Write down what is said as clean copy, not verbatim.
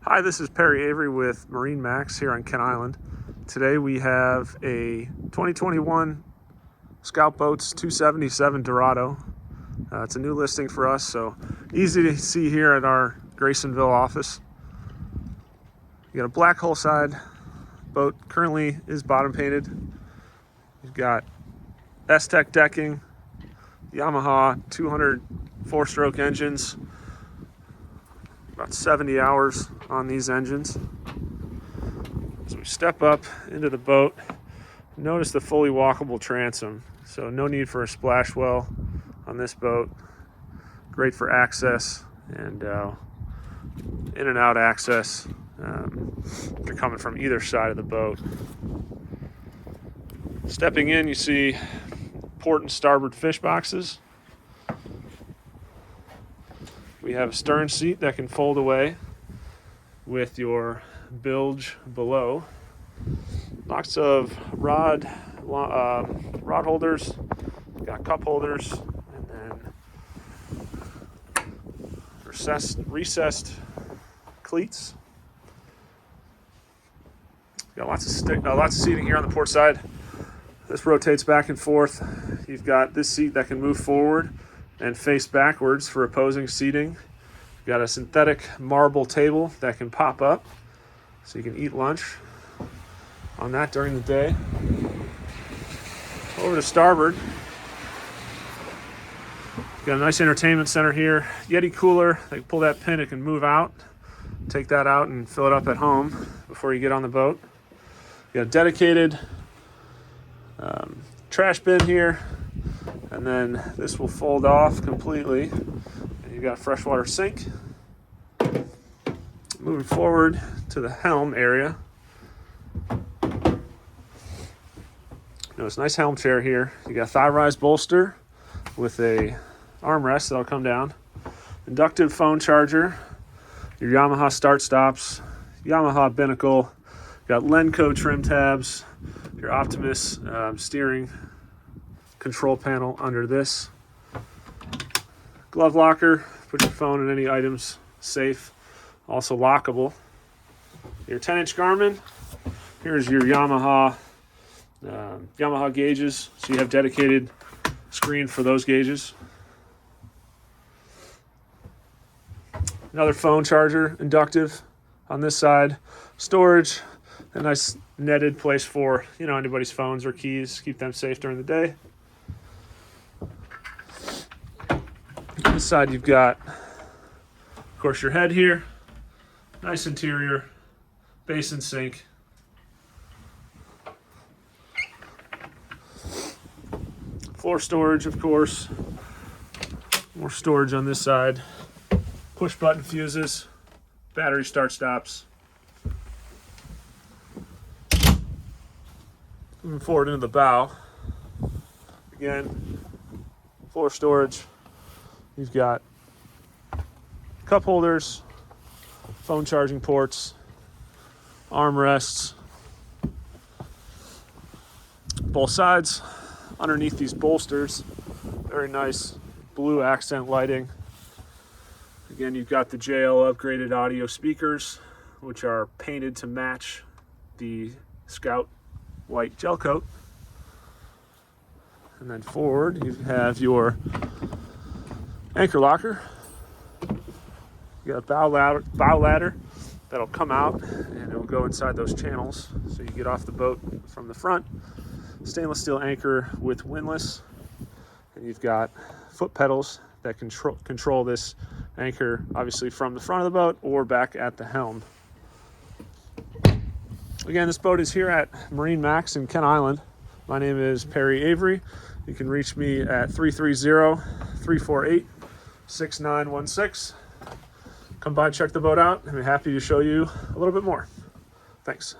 Hi, this is Perry Avery with MarineMax here on Kent Island. Today we have a 2021 Scout Boats 277 Dorado. It's a new listing for us, so easy to see here at our Graysonville office. You got a black hull side. Boat currently is bottom painted. You've got S-Tech decking, Yamaha 200 four-stroke engines. About 70 hours on these engines. As we step up into the boat, notice the fully walkable transom. So no need for a splash well on this boat. Great for access and in and out access if you're coming from either side of the boat. Stepping in, you see port and starboard fish boxes. We have a stern seat that can fold away with your bilge below. Lots of rod holders. We've got cup holders, and then recessed cleats. Got lots of seating here on the port side. This rotates back and forth. You've got this seat that can move forward and face backwards for opposing seating. You've got a synthetic marble table that can pop up so you can eat lunch on that during the day. Over to starboard. You've got a nice entertainment center here. Yeti cooler. They can pull that pin, it can move out. Take that out and fill it up at home before you get on the boat. You got a dedicated trash bin here. And then this will fold off completely. And you've got a freshwater sink. Moving forward to the helm area. Notice nice helm chair here. You got a thigh-rise bolster with a armrest that'll come down. Inductive phone charger. Your Yamaha start stops. Yamaha binnacle. Got Lenco trim tabs. Your Optimus steering control panel under this. Glove locker, put your phone and any items safe. Also lockable. Your 10-inch Garmin. Here's your Yamaha gauges. So you have dedicated screen for those gauges. Another phone charger, inductive on this side. Storage, a nice netted place for anybody's phones or keys. Keep them safe during the day. On this side you've got, of course, your head here. Nice interior, basin sink. Floor storage, of course. More storage on this side. Push button fuses, battery start stops. Moving forward into the bow. Again, floor storage. You've got cup holders, phone charging ports, armrests, both sides. Underneath these bolsters, very nice blue accent lighting. Again, you've got the JL upgraded audio speakers, which are painted to match the Scout white gel coat. And then forward, you have your anchor locker. You got a bow ladder that'll come out and it'll go inside those channels so you get off the boat from the front. Stainless steel anchor with windlass, and you've got foot pedals that control this anchor, obviously from the front of the boat or back at the helm. Again, this boat is here at MarineMax in Kent Island. My name is Perry Avery. You can reach me at 330-348-6916. Come by, check the boat out. I'm happy to show you a little bit more. Thanks.